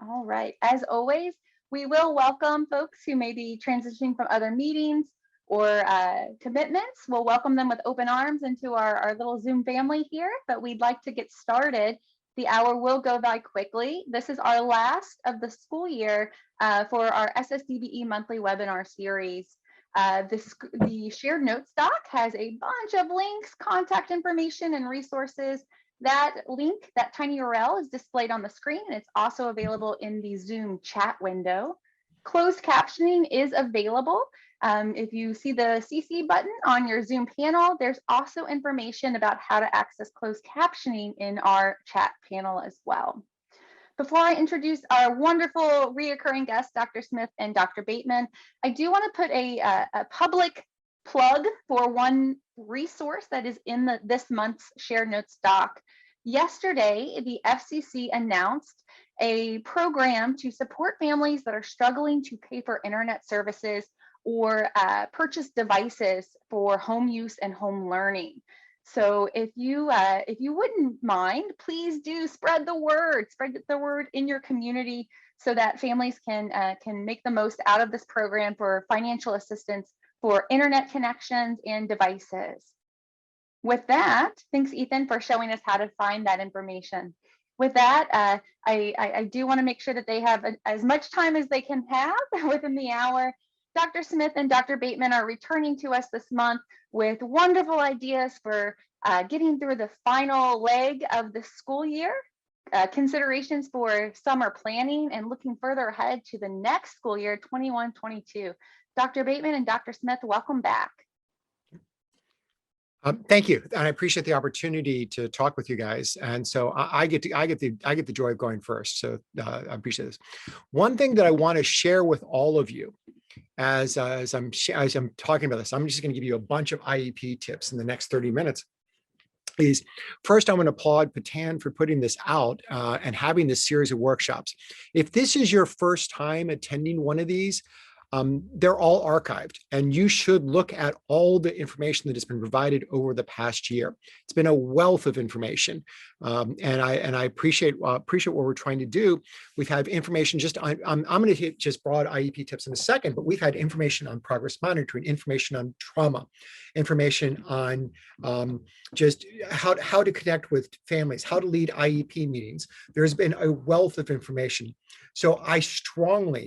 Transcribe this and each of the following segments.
All right. As always, we will welcome folks who may be transitioning from other meetings or commitments. We'll welcome them with open arms into our little Zoom family here, but we'd like to get started. The hour will go by quickly. This is our last of the school year for our SSDVE monthly webinar series. The shared notes doc has a bunch of links, contact information, and resources. That link, that tiny URL, is displayed on the screen. It's also available in the Zoom chat window. Closed captioning is available. If you see the CC button on your Zoom panel, there's also information about how to access closed captioning in our chat panel as well. Before I introduce our wonderful reoccurring guests, Dr. Smith and Dr. Bateman, I do want to put a public plug for one resource that is in this month's shared notes doc. Yesterday, the FCC announced a program to support families that are struggling to pay for internet services or purchase devices for home use and home learning. So if you wouldn't mind, please do spread the word in your community so that families can make the most out of this program for financial assistance for internet connections and devices. With that, thanks Ethan for showing us how to find that information. With that, I do want to make sure that they have as much time as they can have within the hour. Dr. Smith and Dr. Bateman are returning to us this month with wonderful ideas for getting through the final leg of the school year, considerations for summer planning, and looking further ahead to the next school year, 21-22. Dr. Bateman and Dr. Smith, welcome back. Thank you, and I appreciate the opportunity to talk with you guys. And so I get the joy of going first. So I appreciate this. One thing that I want to share with all of you, as I'm talking about this, I'm just going to give you a bunch of IEP tips in the next 30 minutes. Is first, I'm going to applaud Patan for putting this out and having this series of workshops. If this is your first time attending one of these, they're all archived, and you should look at all the information that has been provided over the past year. It's been a wealth of information, and I appreciate what we're trying to do. We've had information just on, I'm going to hit just broad IEP tips in a second, but we've had information on progress monitoring, information on trauma, information on just how to connect with families, how to lead IEP meetings. There's been a wealth of information. So I strongly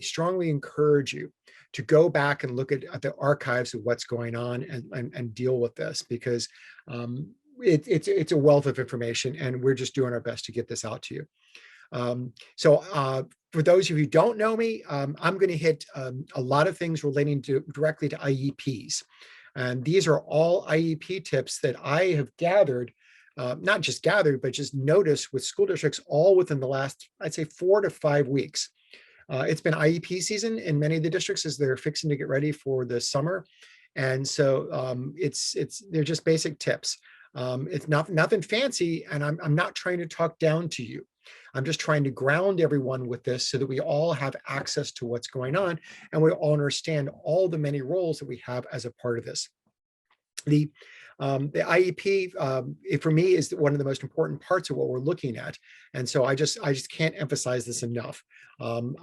encourage you to go back and look at the archives of what's going on and deal with this, because it's a wealth of information, and we're just doing our best to get this out to you. For those of you who don't know me, I'm going to hit a lot of things relating directly to IEPs. And these are all IEP tips that I have gathered, not just gathered, but just noticed with school districts all within the last, I'd say, 4 to 5 weeks. It's been IEP season in many of the districts as they're fixing to get ready for the summer. And so they're just basic tips. It's nothing fancy, and I'm not trying to talk down to you. I'm just trying to ground everyone with this so that we all have access to what's going on, and we all understand all the many roles that we have as a part of this. The IEP, for me, is one of the most important parts of what we're looking at. And so I just can't emphasize this enough. I'm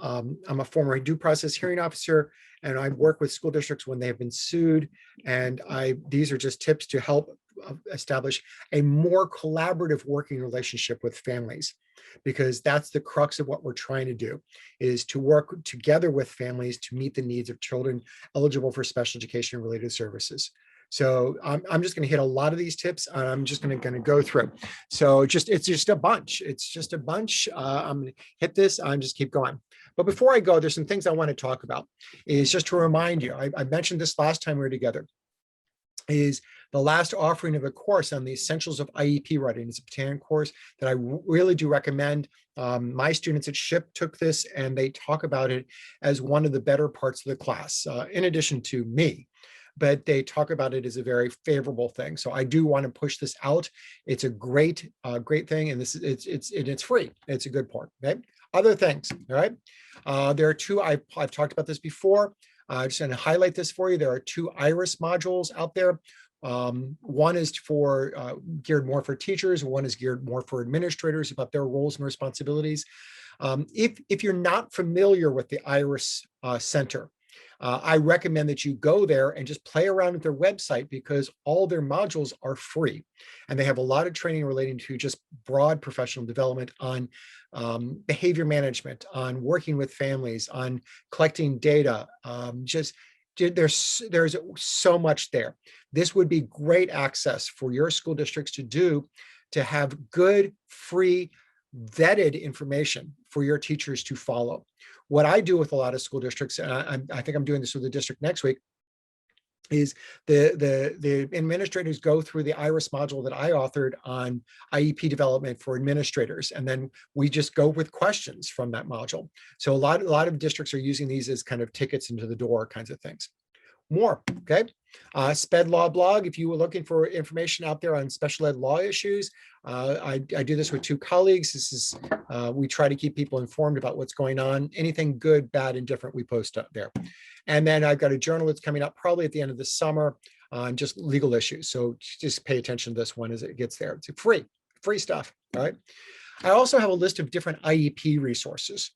a former due process hearing officer, and I work with school districts when they have been sued. And these are just tips to help establish a more collaborative working relationship with families, because that's the crux of what we're trying to do, is to work together with families to meet the needs of children eligible for special education related services. So I'm just going to hit a lot of these tips, and I'm just going to go through. So it's just a bunch. It's just a bunch. I'm going to hit this. I'm just keep going. But before I go, there's some things I want to talk about. Is just to remind you, I mentioned this last time we were together, is the last offering of a course on the essentials of IEP writing. It's a Patan course that I really do recommend. My students at SHIP took this, and they talk about it as one of the better parts of the class, in addition to me. But they talk about it as a very favorable thing. So I do want to push this out. It's a great thing, and it's free. It's a good part. Okay. Other things. All right. There are two. I've talked about this before. I'm just going to highlight this for you. There are 2 IRIS modules out there. One is geared more for teachers. One is geared more for administrators about their roles and responsibilities. If you're not familiar with the Iris Center, I recommend that you go there and just play around with their website, because all their modules are free. And they have a lot of training relating to just broad professional development on behavior management, on working with families, on collecting data. There's so much there. This would be great access for your school districts to have good, free, vetted information for your teachers to follow. What I do with a lot of school districts, and I think I'm doing this with the district next week, is the administrators go through the IRIS module that I authored on IEP development for administrators, and then we just go with questions from that module. So a lot of districts are using these as kind of tickets into the door kinds of things. More, okay? SPED Law blog, if you were looking for information out there on special ed law issues, I do this with 2 colleagues. This is, we try to keep people informed about what's going on. Anything good, bad, and different, we post up there. And then I've got a journal that's coming up probably at the end of the summer on just legal issues. So just pay attention to this one as it gets there. It's free stuff, all right? I also have a list of different IEP resources.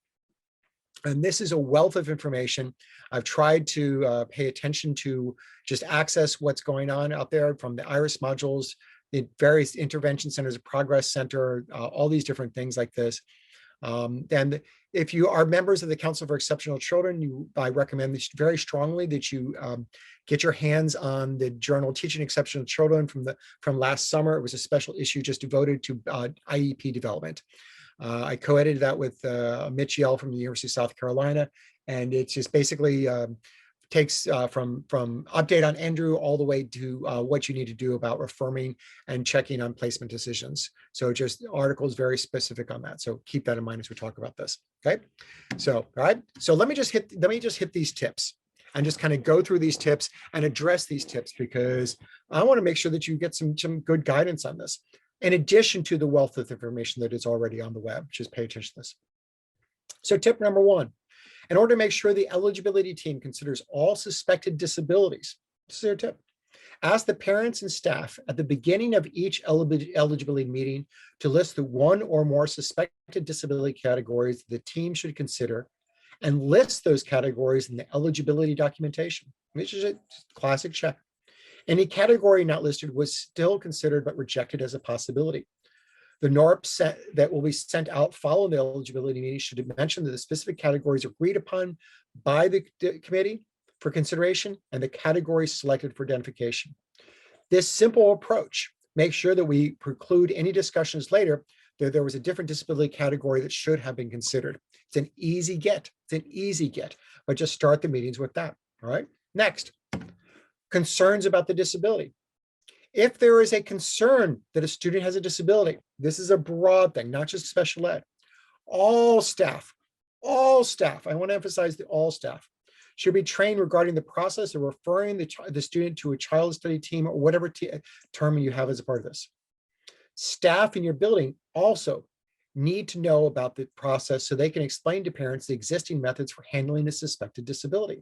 And this is a wealth of information. I've tried to pay attention to just access what's going on out there from the IRIS modules, the various intervention centers, Progress Center, all these different things like this. And if you are members of the Council for Exceptional Children, I recommend this very strongly that you get your hands on the journal Teaching Exceptional Children from last summer. It was a special issue just devoted to IEP development. I co-edited that with Mitch Yell from the University of South Carolina, and it just basically takes from update on Andrew all the way to what you need to do about affirming and checking on placement decisions. So just articles very specific on that. So keep that in mind as we talk about this. Okay. So, all right. So let me just hit these tips and just kind of go through these tips and address these tips, because I want to make sure that you get some good guidance on this, in addition to the wealth of information that is already on the web. Just pay attention to this. So tip number 1, in order to make sure the eligibility team considers all suspected disabilities, this is their tip. Ask the parents and staff at the beginning of each eligibility meeting to list the 1 or more suspected disability categories the team should consider, and list those categories in the eligibility documentation, which is a classic check. Any category not listed was still considered but rejected as a possibility. The NORP that will be sent out following the eligibility meeting should mention that the specific categories agreed upon by the committee for consideration and the categories selected for identification. This simple approach makes sure that we preclude any discussions later that there was a different disability category that should have been considered. It's an easy get. It's an easy get, but just start the meetings with that. All right. Next, concerns about the disability. If there is a concern that a student has a disability, this is a broad thing, not just special ed. All staff, I want to emphasize the all staff, should be trained regarding the process of referring the student to a child study team or whatever term you have as a part of this. Staff in your building also need to know about the process so they can explain to parents the existing methods for handling a suspected disability.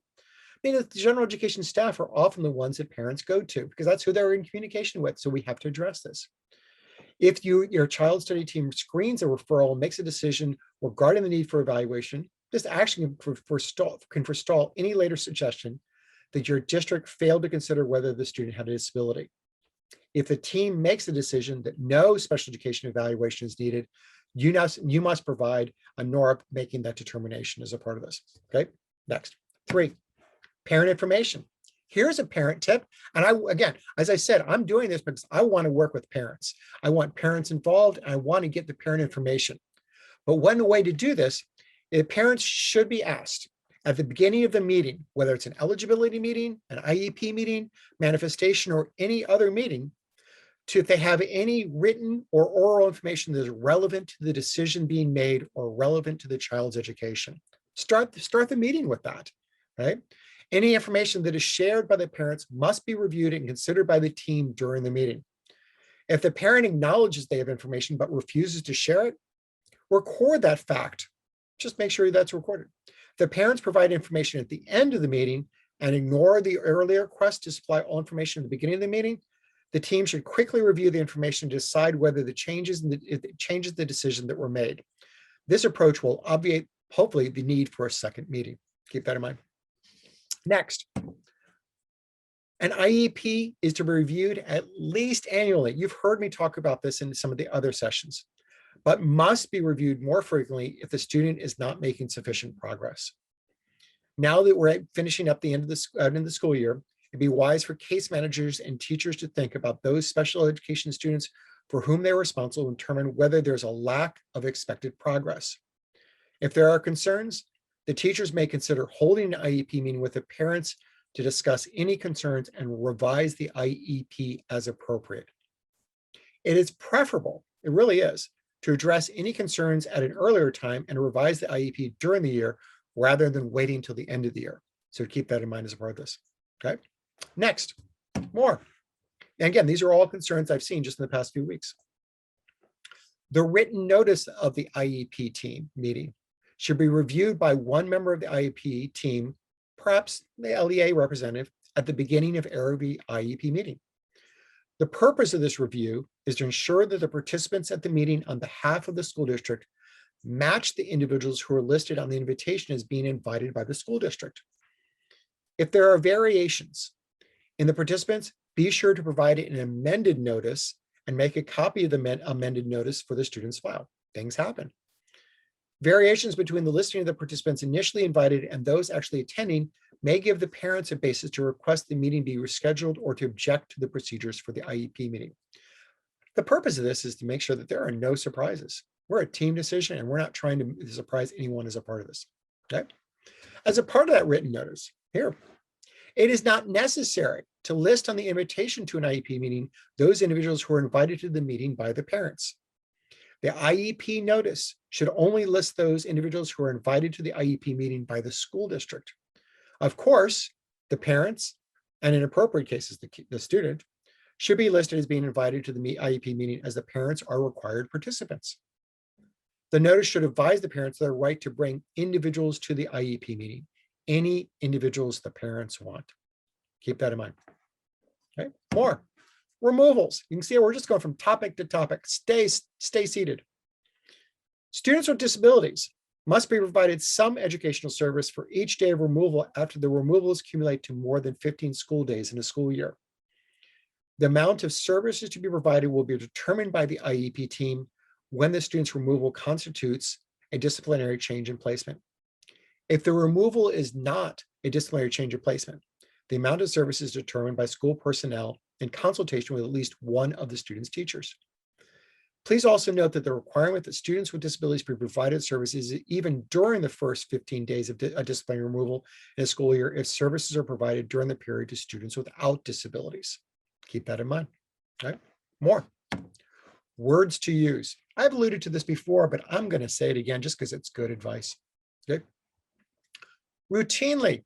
I mean, the general education staff are often the ones that parents go to because that's who they're in communication with. So we have to address this. If your child study team screens a referral and makes a decision regarding the need for evaluation, this action can forestall any later suggestion that your district failed to consider whether the student had a disability. If the team makes a decision that no special education evaluation is needed, you must provide a NORP making that determination as a part of this. Okay, next. 3, parent information. Here's a parent tip. And again, as I said, I'm doing this because I want to work with parents. I want parents involved, and I want to get the parent information. But one way to do this, parents should be asked at the beginning of the meeting, whether it's an eligibility meeting, an IEP meeting, manifestation, or any other meeting, if they have any written or oral information that is relevant to the decision being made or relevant to the child's education. Start the meeting with that, right? Any information that is shared by the parents must be reviewed and considered by the team during the meeting. If the parent acknowledges they have information but refuses to share it, record that fact. Just make sure that's recorded. If the parents provide information at the end of the meeting and ignore the earlier request to supply all information at the beginning of the meeting, the team should quickly review the information to decide whether it changes the decision that were made. This approach will obviate, hopefully, the need for a second meeting. Keep that in mind. Next, an IEP is to be reviewed at least annually. You've heard me talk about this in some of the other sessions, but must be reviewed more frequently if the student is not making sufficient progress. Now that we're finishing up the end of the school year, it'd be wise for case managers and teachers to think about those special education students for whom they're responsible and determine whether there's a lack of expected progress. If there are concerns, the teachers may consider holding an IEP meeting with the parents to discuss any concerns and revise the IEP as appropriate. It is preferable, it really is, to address any concerns at an earlier time and revise the IEP during the year rather than waiting till the end of the year. So keep that in mind as a part of this, okay? Next, more. And again, these are all concerns I've seen just in the past few weeks. The written notice of the IEP team meeting should be reviewed by one member of the IEP team, perhaps the LEA representative, at the beginning of every IEP meeting. The purpose of this review is to ensure that the participants at the meeting on behalf of the school district match the individuals who are listed on the invitation as being invited by the school district. If there are variations in the participants, be sure to provide an amended notice and make a copy of the amended notice for the student's file. Things happen. Variations between the listing of the participants initially invited and those actually attending may give the parents a basis to request the meeting be rescheduled or to object to the procedures for the IEP meeting. The purpose of this is to make sure that there are no surprises. We're a team decision and we're not trying to surprise anyone as a part of this, okay? As a part of that written notice, here, it is not necessary to list on the invitation to an IEP meeting those individuals who are invited to the meeting by the parents. The IEP notice should only list those individuals who are invited to the IEP meeting by the school district. Of course, the parents, and in appropriate cases, the student, should be listed as being invited to the IEP meeting as the parents are required participants. The notice should advise the parents of their right to bring individuals to the IEP meeting, any individuals the parents want. Keep that in mind. Okay, more. Removals. You can see we're just going from topic to topic. Stay seated. Students with disabilities must be provided some educational service for each day of removal after the removals accumulate to more than 15 school days in a school year. The amount of services to be provided will be determined by the IEP team when the student's removal constitutes a disciplinary change in placement. If the removal is not a disciplinary change in placement, the amount of service is determined by school personnel in consultation with at least one of the student's teachers. Please also note that the requirement that students with disabilities be provided services even during the first 15 days of a disciplinary removal in a school year if services are provided during the period to students without disabilities. Keep that in mind. Okay. More. Words to use. I've alluded to this before, but I'm going to say it again just because it's good advice. Okay. Routinely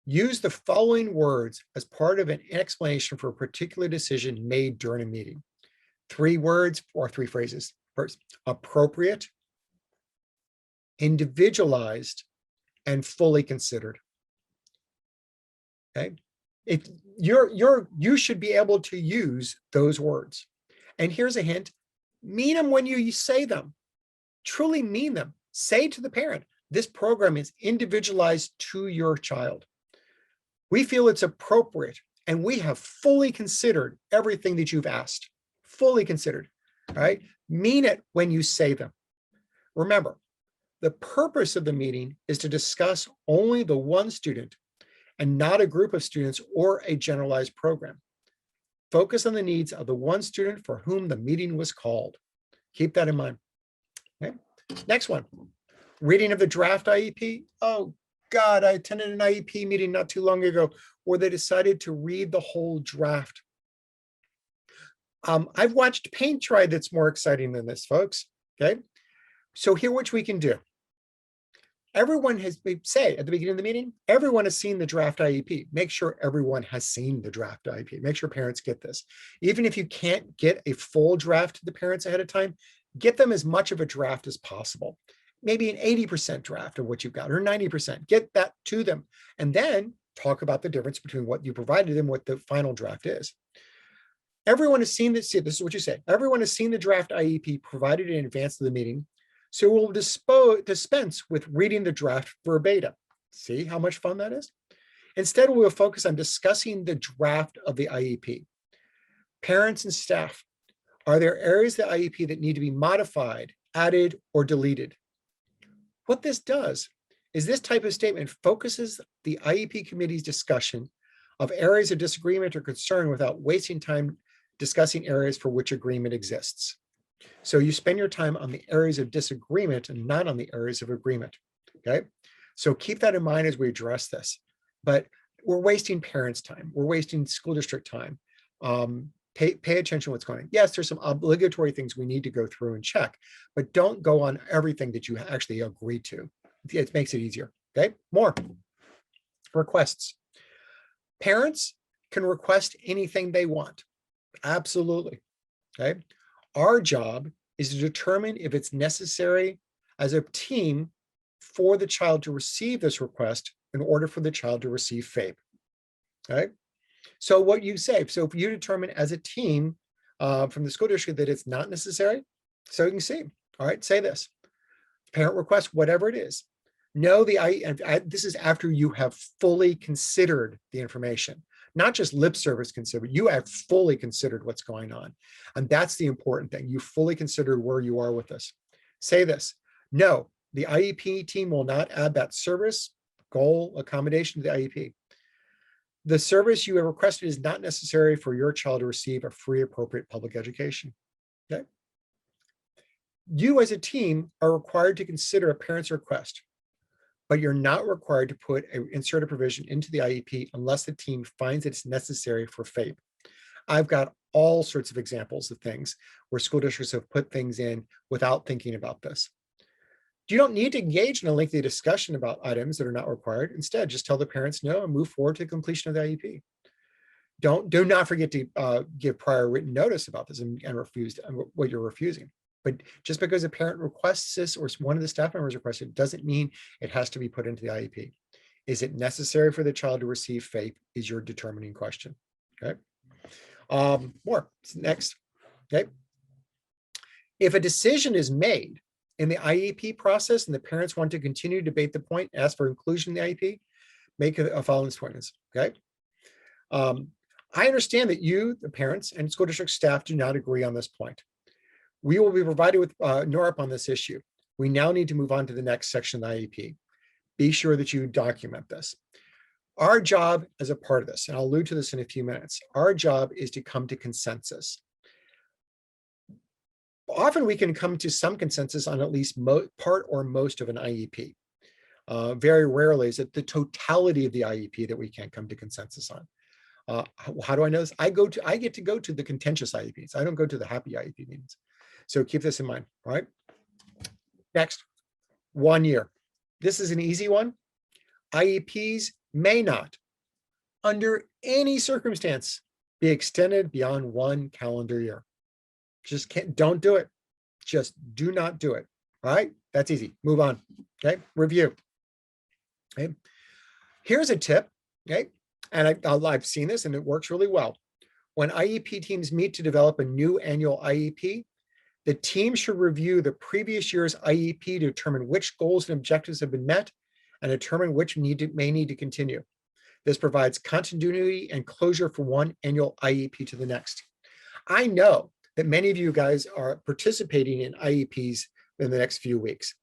use the following words as part of an explanation for a particular decision made during a meeting. 3 words or 3 phrases. First, appropriate, individualized, and fully considered. Okay. If you should be able to use those words. And here's a hint, mean them when you say them. Truly mean them. Say to the parent, this program is individualized to your child. We feel it's appropriate and we have fully considered everything that you've asked. Fully considered, all right? Mean it when you say them. Remember, the purpose of the meeting is to discuss only the one student and not a group of students or a generalized program. Focus on the needs of the one student for whom the meeting was called. Keep that in mind. Okay. Next one, reading of the draft IEP. Oh God, I attended an IEP meeting not too long ago where they decided to read the whole draft. I've watched paint dry that's more exciting than this, folks. Okay, so here what we can do. Everyone has, we say at the beginning of the meeting, everyone has seen the draft IEP. Make sure everyone has seen the draft IEP. Make sure parents get this. Even if you can't get a full draft to the parents ahead of time, get them as much of a draft as possible. Maybe an 80% draft of what you've got or 90%. Get that to them. And then talk about the difference between what you provided and what the final draft is. Everyone has seen this. This is what you say. Everyone has seen the draft IEP provided in advance of the meeting. So we'll dispense with reading the draft verbatim. See how much fun that is? Instead, we will focus on discussing the draft of the IEP. Parents and staff, are there areas of the IEP that need to be modified, added, or deleted? What this does is this type of statement focuses the IEP committee's discussion of areas of disagreement or concern without wasting time discussing areas for which agreement exists. So you spend your time on the areas of disagreement and not on the areas of agreement, okay? So keep that in mind as we address this. But we're wasting parents' time. We're wasting school district time. Pay attention to what's going on. Yes, there's some obligatory things we need to go through and check, but don't go on everything that you actually agree to. It makes it easier, okay? More requests. Parents can request anything they want. Absolutely, okay? Our job is to determine if it's necessary as a team for the child to receive this request in order for the child to receive FAPE, okay? So what you say, so if you determine as a team from the school district that it's not necessary, so you can see, all right, say this, parent request, whatever it is. No, this is after you have fully considered the information, not just lip service considered, you have fully considered what's going on. And that's the important thing. You fully considered where you are with this. Say this, no, the IEP team will not add that service, goal, accommodation to the IEP. The service you have requested is not necessary for your child to receive a free, appropriate public education. Okay. You as a team are required to consider a parent's request, but you're not required to insert a provision into the IEP unless the team finds it's necessary for FAPE. I've got all sorts of examples of things where school districts have put things in without thinking about this. You don't need to engage in a lengthy discussion about items that are not required. Instead, just tell the parents no and move forward to completion of the IEP. Do not forget to give prior written notice about this and refuse what you're refusing. But just because a parent requests this or one of the staff members requests it doesn't mean it has to be put into the IEP. Is it necessary for the child to receive FAPE is your determining question, okay? More, next, okay? If a decision is made in the IEP process and the parents want to continue to debate the point, ask for inclusion in the IEP, make a following appointments, okay? I understand that you, the parents and school district staff do not agree on this point. We will be provided with NORP on this issue. We now need to move on to the next section of the IEP. Be sure that you document this. Our job as a part of this, and I'll allude to this in a few minutes, our job is to come to consensus. Often we can come to some consensus on at least part or most of an IEP. Very rarely is it the totality of the IEP that we can't come to consensus on. How do I know this? I get to go to the contentious IEPs. I don't go to the happy IEP meetings. So keep this in mind, all right? Next, 1 year. This is an easy one. IEPs may not, under any circumstance, be extended beyond 1 calendar year. Just don't do it. Just do not do it, all right? That's easy, move on, okay? Review, okay? Here's a tip, okay? And I've seen this and it works really well. When IEP teams meet to develop a new annual IEP, the team should review the previous year's IEP to determine which goals and objectives have been met and determine which may need to continue. This provides continuity and closure from one annual IEP to the next. I know that many of you guys are participating in IEPs in the next few weeks.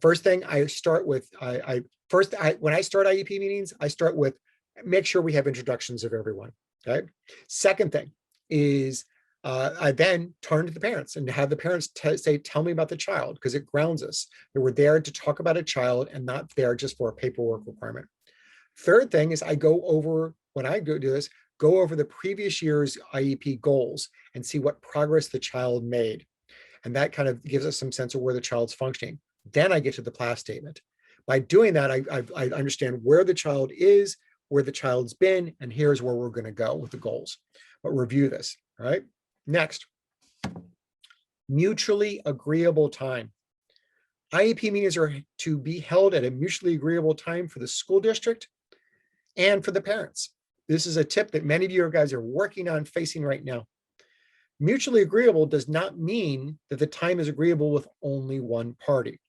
First thing I start with, when I start IEP meetings, I start with make sure we have introductions of everyone, okay? Second thing is I then turn to the parents and have the parents say, tell me about the child, because it grounds us that we're there to talk about a child and not there just for a paperwork requirement. Third thing is I go over, when I go do this, go over the previous year's IEP goals and see what progress the child made. And that kind of gives us some sense of where the child's functioning. Then I get to the PLAS statement. By doing that, I understand where the child is, where the child's been, and here's where we're going to go with the goals. But review this, all right? Next, mutually agreeable time. IEP meetings are to be held at a mutually agreeable time for the school district and for the parents. This is a tip that many of you guys are working on facing right now. Mutually agreeable does not mean that the time is agreeable with only one party.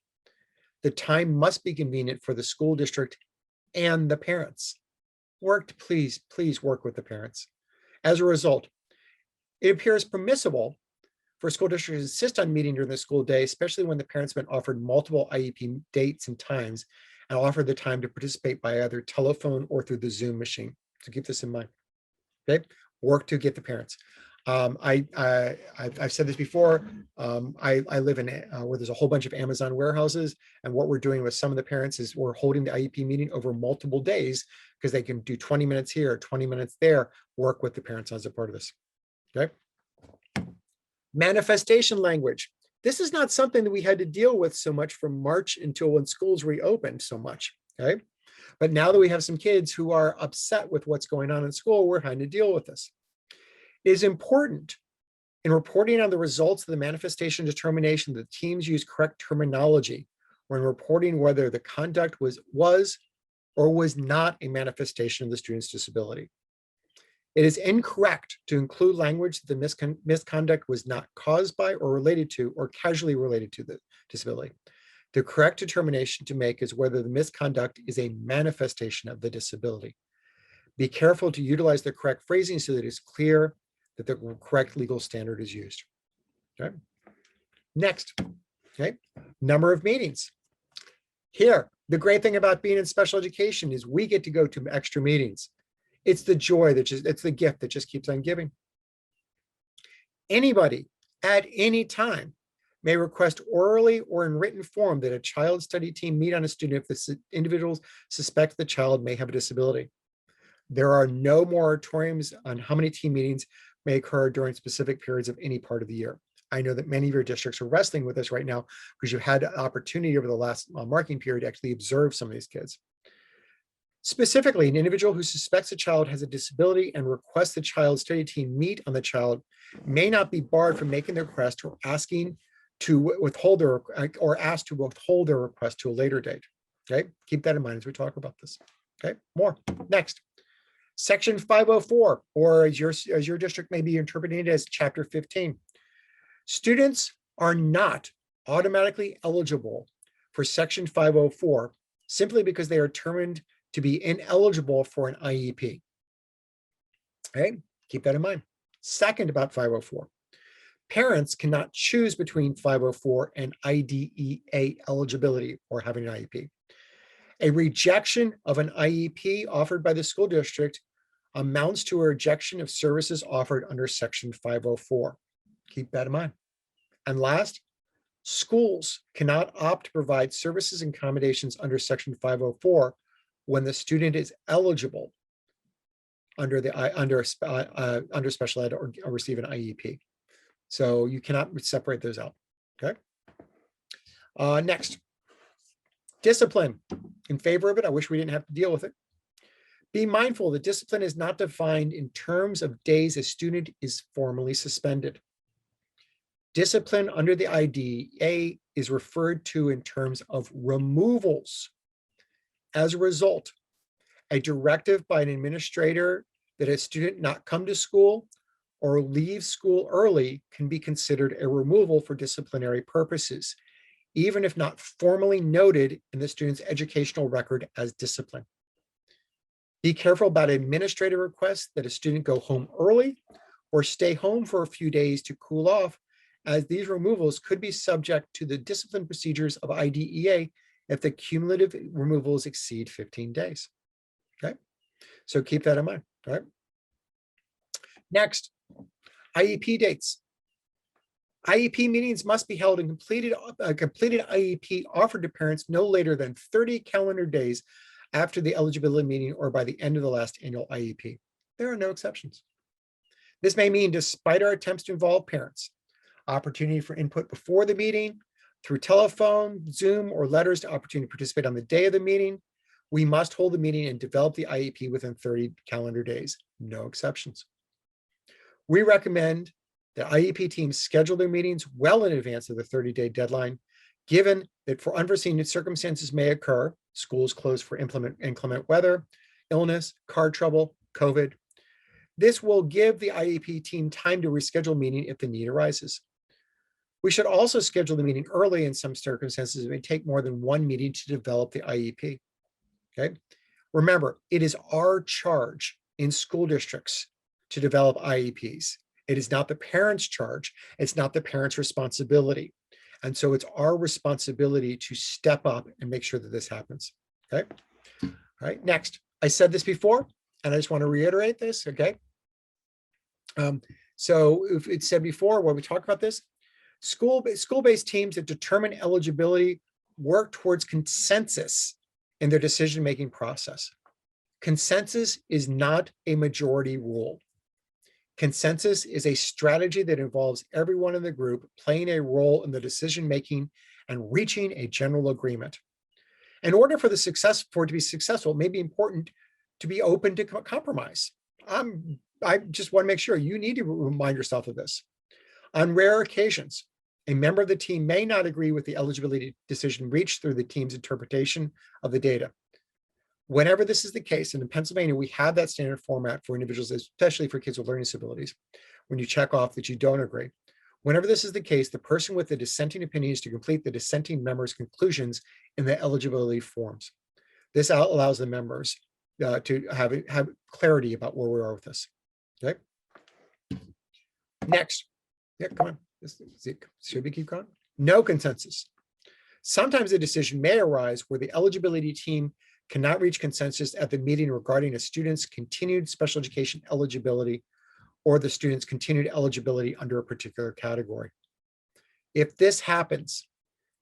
The time must be convenient for the school district and the parents. Please work with the parents. As a result, it appears permissible for school districts to insist on meeting during the school day, especially when the parents have been offered multiple IEP dates and times and offered the time to participate by either telephone or through the Zoom machine. So keep this in mind. Okay, work to get the parents. I've said this before. I live in where there's a whole bunch of Amazon warehouses, and what we're doing with some of the parents is we're holding the IEP meeting over multiple days because they can do 20 minutes here, 20 minutes there, work with the parents as a part of this. Okay. Manifestation language. This is not something that we had to deal with so much from March until when schools reopened so much. Okay. But now that we have some kids who are upset with what's going on in school, we're having to deal with this. It is important in reporting on the results of the manifestation determination that teams use correct terminology when reporting whether the conduct was or was not a manifestation of the student's disability. It is incorrect to include language that the misconduct was not caused by or related to or casually related to the disability. The correct determination to make is whether the misconduct is a manifestation of the disability. Be careful to utilize the correct phrasing so that it's clear that the correct legal standard is used. Okay. Next, okay, number of meetings. Here, the great thing about being in special education is we get to go to extra meetings. It's the joy it's the gift that just keeps on giving. Anybody at any time may request orally or in written form that a child study team meet on a student if the individuals suspect the child may have a disability. There are no moratoriums on how many team meetings may occur during specific periods of any part of the year. I know that many of your districts are wrestling with this right now because you've had an opportunity over the last marking period to actually observe some of these kids. Specifically, an individual who suspects a child has a disability and requests the child study team meet on the child may not be barred from making their request or asking to withhold their or asked to withhold their request to a later date. Okay, keep that in mind as we talk about this. Okay, more. Next, Section 504, or as your district may be interpreting it as Chapter 15. Students are not automatically eligible for Section 504 simply because they are determined to be ineligible for an IEP. Okay, keep that in mind. Second, about 504. Parents cannot choose between 504 and IDEA eligibility or having an IEP. A rejection of an IEP offered by the school district amounts to a rejection of services offered under Section 504. Keep that in mind. And last, schools cannot opt to provide services and accommodations under Section 504 when the student is eligible under special ed or receive an IEP. So you cannot separate those out. Okay. Next, discipline. In favor of it, I wish we didn't have to deal with it. Be mindful that discipline is not defined in terms of days a student is formally suspended. Discipline under the IDEA is referred to in terms of removals. As a result, a directive by an administrator that a student not come to school or leave school early can be considered a removal for disciplinary purposes, even if not formally noted in the student's educational record as discipline. Be careful about administrative requests that a student go home early or stay home for a few days to cool off, as these removals could be subject to the discipline procedures of IDEA if the cumulative removals exceed 15 days. Okay, so keep that in mind. All right. Next, IEP dates. IEP meetings must be held and completed IEP offered to parents no later than 30 calendar days after the eligibility meeting or by the end of the last annual IEP. There are no exceptions. This may mean, despite our attempts to involve parents, opportunity for input before the meeting, through telephone, Zoom, or letters to opportunity to participate on the day of the meeting, we must hold the meeting and develop the IEP within 30 calendar days. No exceptions. We recommend that IEP teams schedule their meetings well in advance of the 30-day deadline, given that for unforeseen circumstances may occur, schools closed for inclement weather, illness, car trouble, COVID. This will give the IEP team time to reschedule a meeting if the need arises. We should also schedule the meeting early in some circumstances. It may take more than one meeting to develop the IEP. Okay. Remember, it is our charge in school districts to develop IEPs. It is not the parent's charge. It's not the parent's responsibility. And so it's our responsibility to step up and make sure that this happens. Okay. All right. Next, I said this before, and I just want to reiterate this. Okay. So if it's said before, when we talk about this, school-based teams that determine eligibility work towards consensus in their decision-making process. Consensus is not a majority rule. Consensus is a strategy that involves everyone in the group playing a role in the decision-making and reaching a general agreement. In order for it to be successful, it may be important to be open to compromise. I just want to make sure you need to remind yourself of this. On rare occasions, a member of the team may not agree with the eligibility decision reached through the team's interpretation of the data. Whenever this is the case, and in Pennsylvania, we have that standard format for individuals, especially for kids with learning disabilities, when you check off that you don't agree. Whenever this is the case, the person with the dissenting opinion is to complete the dissenting member's conclusions in the eligibility forms. This allows the members to have clarity about where we are with this. Okay. Next. Yeah, come on. Should we keep going? No consensus. Sometimes a decision may arise where the eligibility team cannot reach consensus at the meeting regarding a student's continued special education eligibility or the student's continued eligibility under a particular category. If this happens,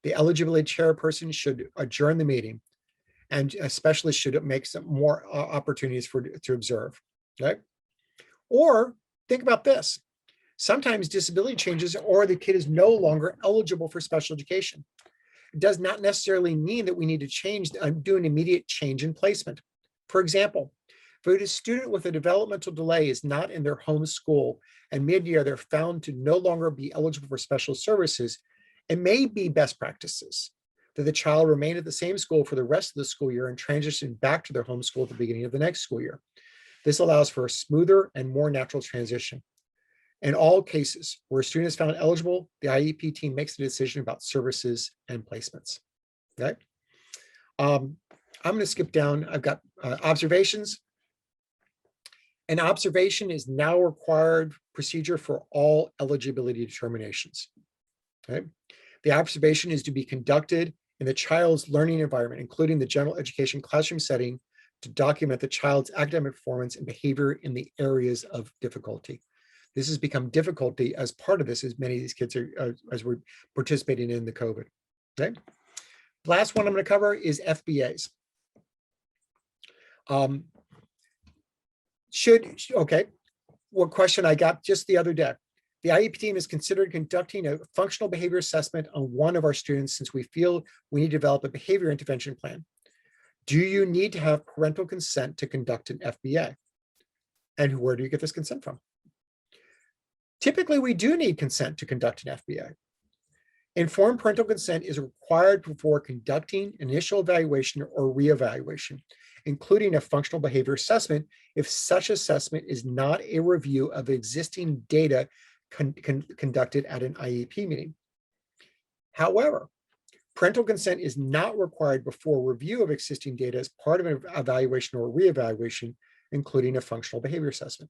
the eligibility chairperson should adjourn the meeting, and a specialist should make some more opportunities to observe. Okay. Or think about this. Sometimes disability changes or the kid is no longer eligible for special education. It does not necessarily mean that we need to do an immediate change in placement. For example, if a student with a developmental delay is not in their home school and mid-year they're found to no longer be eligible for special services, it may be best practices that the child remain at the same school for the rest of the school year and transition back to their home school at the beginning of the next school year. This allows for a smoother and more natural transition. In all cases where a student is found eligible, the IEP team makes the decision about services and placements. Okay. I'm going to skip down. I've got observations. An observation is now a required procedure for all eligibility determinations. Okay. The observation is to be conducted in the child's learning environment, including the general education classroom setting, to document the child's academic performance and behavior in the areas of difficulty. This has become difficulty as part of this, as many of these kids are, as we're participating in the COVID. Okay. The last one I'm going to cover is FBAs. Okay, what question I got just the other day. The IEP team is considered conducting a functional behavior assessment on one of our students since we feel we need to develop a behavior intervention plan. Do you need to have parental consent to conduct an FBA? And where do you get this consent from? Typically, we do need consent to conduct an FBA. Informed parental consent is required before conducting initial evaluation or reevaluation, including a functional behavior assessment if such assessment is not a review of existing data conducted at an IEP meeting. However, parental consent is not required before review of existing data as part of an evaluation or reevaluation, including a functional behavior assessment.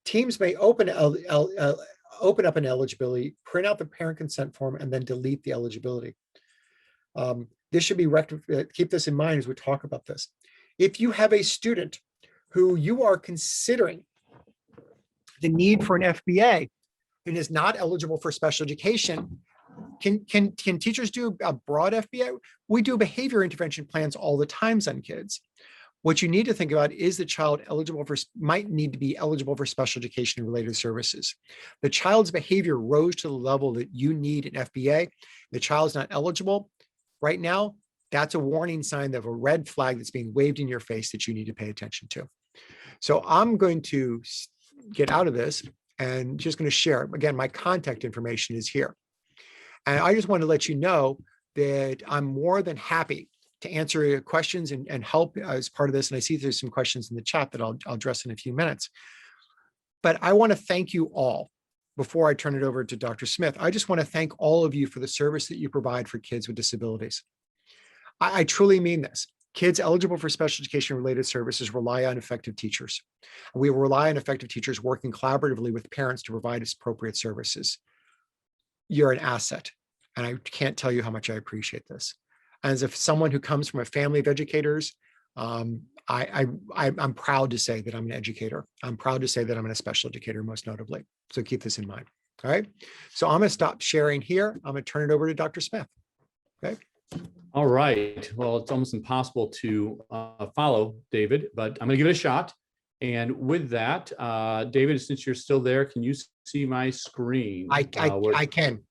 Teams may open up an eligibility, print out the parent consent form, and then delete the eligibility. This should be keep this in mind as we talk about this. If you have a student who you are considering the need for an FBA and is not eligible for special education, can teachers do a broad FBA? We do behavior intervention plans all the time on kids. What you need to think about is the child might need to be eligible for special education and related services. The child's behavior rose to the level that you need an FBA. The child's not eligible right now. That's a warning sign of a red flag that's being waved in your face that you need to pay attention to. So I'm going to get out of this and just going to share. Again, my contact information is here. And I just want to let you know that I'm more than happy to answer questions and help as part of this. And I see there's some questions in the chat that I'll address in a few minutes. But I want to thank you all. Before I turn it over to Dr. Smith, I just want to thank all of you for the service that you provide for kids with disabilities. I truly mean this. Kids eligible for special education related services rely on effective teachers. We rely on effective teachers working collaboratively with parents to provide appropriate services. You're an asset, and I can't tell you how much I appreciate this. As if someone who comes from a family of educators, I'm proud to say that I'm an educator. I'm proud to say that I'm a special educator, most notably. So keep this in mind. All right. So I'm going to stop sharing here. I'm going to turn it over to Dr. Smith. Okay. All right. Well, it's almost impossible to follow David, but I'm going to give it a shot. And with that, David, since you're still there, can you see my screen? I can.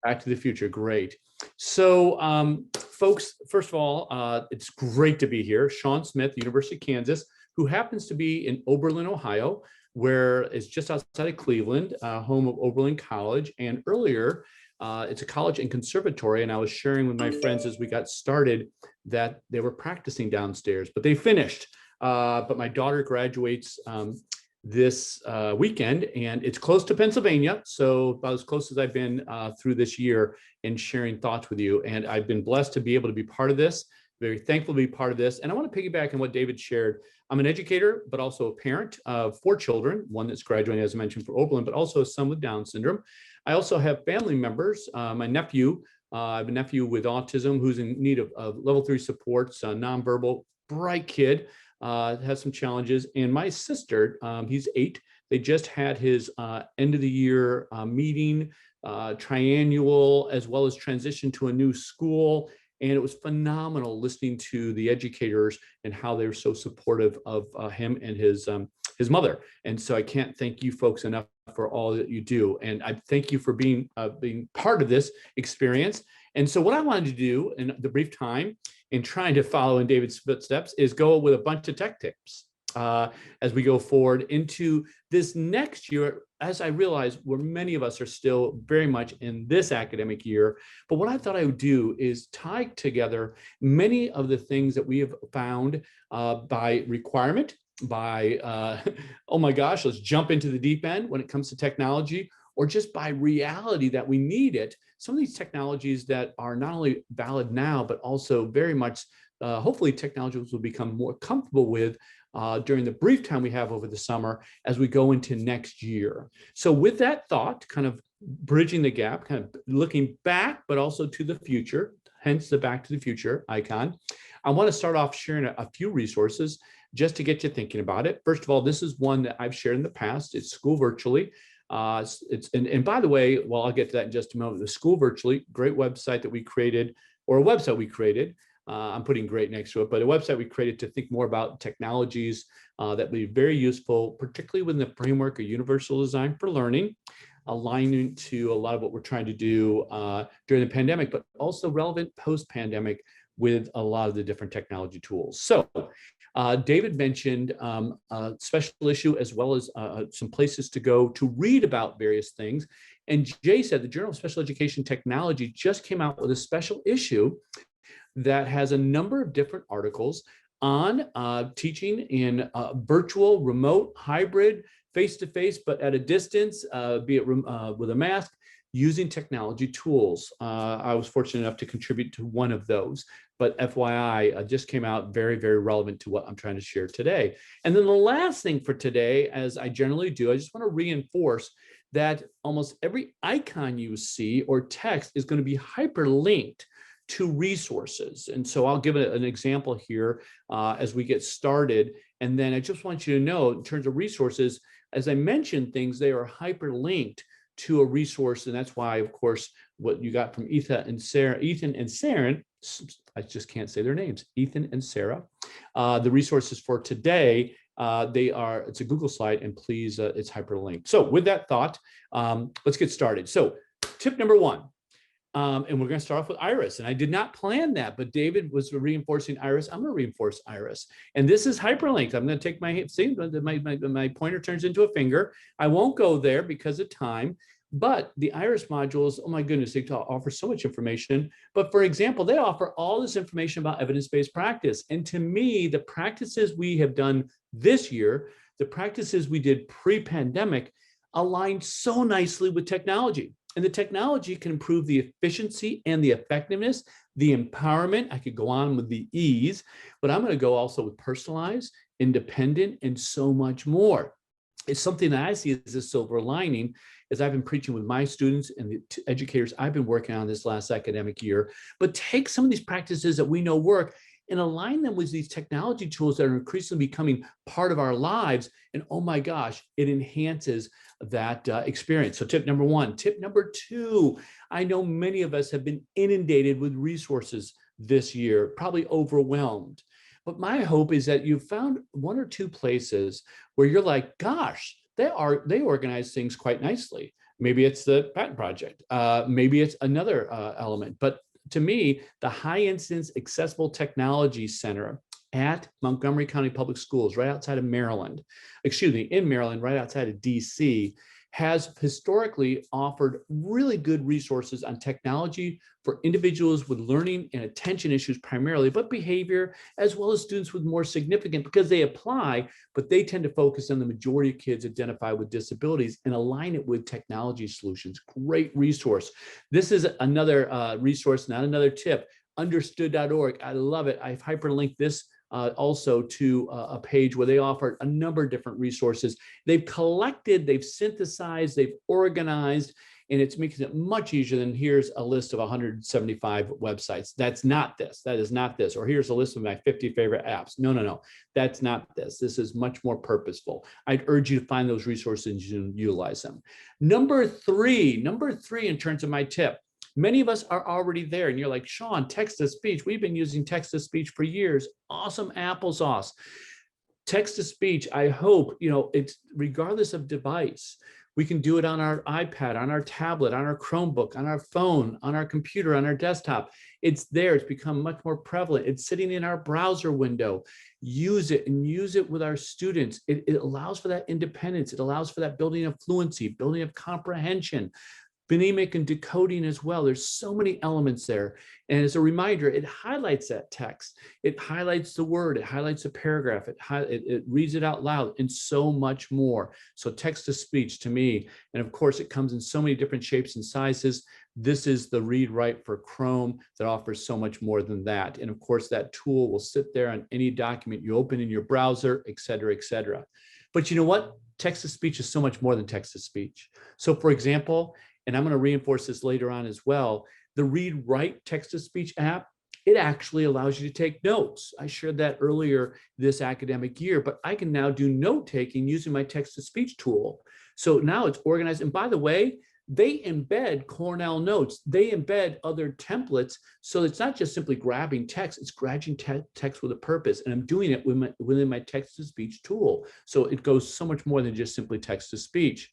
Back to the Future. Great. So, folks, first of all, it's great to be here. Sean Smith, University of Kansas, who happens to be in Oberlin, Ohio, where it's just outside of Cleveland, home of Oberlin College. And earlier, it's a college and conservatory. And I was sharing with my friends as we got started that they were practicing downstairs, but they finished. But my daughter graduates this weekend, and it's close to Pennsylvania. So about as close as I've been through this year in sharing thoughts with you. And I've been blessed to be able to be part of this, very thankful to be part of this. And I want to piggyback on what David shared. I'm an educator, but also a parent of 4 children, one that's graduating, as I mentioned, for Oberlin, but also a son with Down syndrome. I also have family members, my nephew, I have a nephew with autism who's in need of level 3 supports, nonverbal, bright kid, has some challenges. And my sister, he's 8. They just had his end of the year meeting, triannual, as well as transition to a new school. And it was phenomenal listening to the educators and how they were so supportive of him and his mother. And so I can't thank you folks enough for all that you do. And I thank you for being part of this experience. And so what I wanted to do in the brief time in trying to follow in David's footsteps is go with a bunch of tech tips as we go forward into this next year, as I realize where many of us are still very much in this academic year. But what I thought I would do is tie together many of the things that we have found by requirement, by, oh my gosh, let's jump into the deep end when it comes to technology, or just by reality that we need it. Some of these technologies that are not only valid now, but also very much, hopefully technologies will become more comfortable with during the brief time we have over the summer as we go into next year. So with that thought, kind of bridging the gap, kind of looking back, but also to the future, hence the Back to the Future icon, I want to start off sharing a few resources just to get you thinking about it. First of all, this is one that I've shared in the past. It's School Virtually. And by the way, well, I'll get to that in just a moment. The School Virtually, great website that we created, or a website we created. I'm putting great next to it, but a website we created to think more about technologies that would be very useful, particularly within the framework of universal design for learning, aligning to a lot of what we're trying to do during the pandemic, but also relevant post-pandemic with a lot of the different technology tools. So David mentioned a special issue as well as some places to go to read about various things. And Jay said the Journal of Special Education Technology just came out with a special issue that has a number of different articles on teaching in virtual, remote, hybrid, face-to-face, but at a distance, be it with a mask, using technology tools. I was fortunate enough to contribute to one of those, but FYI, just came out very, very relevant to what I'm trying to share today. And then the last thing for today, as I generally do, I just want to reinforce that almost every icon you see or text is going to be hyperlinked to resources. And so I'll give an example here as we get started. And then I just want you to know, in terms of resources, as I mentioned things, they are hyperlinked to a resource. And that's why, of course, what you got from Ethan and Saren, I just can't say their names, Ethan and Sarah, the resources for today, it's a Google slide, and please, it's hyperlinked. So with that thought, let's get started. So tip number 1. And we're going to start off with Iris. And I did not plan that, but David was reinforcing Iris. I'm going to reinforce Iris. And this is hyperlinked. I'm going to take my pointer turns into a finger. I won't go there because of time. But the Iris modules, oh my goodness, they offer so much information. But for example, they offer all this information about evidence-based practice. And to me, the practices we have done this year, the practices we did pre-pandemic aligned so nicely with technology. And the technology can improve the efficiency and the effectiveness, the empowerment. I could go on with the ease, but I'm going to go also with personalized, independent, and so much more. It's something that I see as a silver lining as I've been preaching with my students and the educators I've been working on this last academic year. But take some of these practices that we know work and align them with these technology tools that are increasingly becoming part of our lives. And oh my gosh, it enhances that experience. So tip number one. Tip number two, I know many of us have been inundated with resources this year, probably overwhelmed. But my hope is that you've found one or two places where you're like, gosh, they organize things quite nicely. Maybe it's the patent project. Maybe it's another element. But to me, the High Incidence Accessible Technology Center at Montgomery County Public Schools, right outside of Maryland, in Maryland, right outside of DC, has historically offered really good resources on technology for individuals with learning and attention issues primarily, but behavior, as well as students with more significant, because they apply, but they tend to focus on the majority of kids identified with disabilities and align it with technology solutions. Great resource. This is another resource, not another tip, understood.org. I love it. I've hyperlinked this also to a page where they offer a number of different resources. They've collected, they've synthesized, they've organized, and it's making it much easier than here's a list of 175 websites. That's not this. That is not this. Or here's a list of my 50 favorite apps. No, no, no. That's not this. This is much more purposeful. I'd urge you to find those resources and utilize them. Number three in terms of my tip. Many of us are already there and you're like, Sean, text-to-speech. We've been using text-to-speech for years. Awesome applesauce. Text-to-speech, I hope, it's regardless of device. We can do it on our iPad, on our tablet, on our Chromebook, on our phone, on our computer, on our desktop. It's there. It's become much more prevalent. It's sitting in our browser window. Use it and use it with our students. It allows for that independence. It allows for that building of fluency, building of comprehension, phonemic and decoding as well. There's so many elements there. And as a reminder, it highlights that text. It highlights the word. It highlights a paragraph. It reads it out loud and so much more. So text to speech to me, and of course it comes in so many different shapes and sizes. This is the read write for Chrome that offers so much more than that. And of course that tool will sit there on any document you open in your browser, et cetera, et cetera. But you know what? Text to speech is so much more than text to speech. So for example, and I'm going to reinforce this later on as well, the Read Write text-to-speech app, it actually allows you to take notes. I shared that earlier this academic year, but I can now do note-taking using my text-to-speech tool. So now it's organized. And by the way, they embed Cornell notes. They embed other templates. So it's not just simply grabbing text, it's grabbing text with a purpose. And I'm doing it within my text-to-speech tool. So it goes so much more than just simply text-to-speech.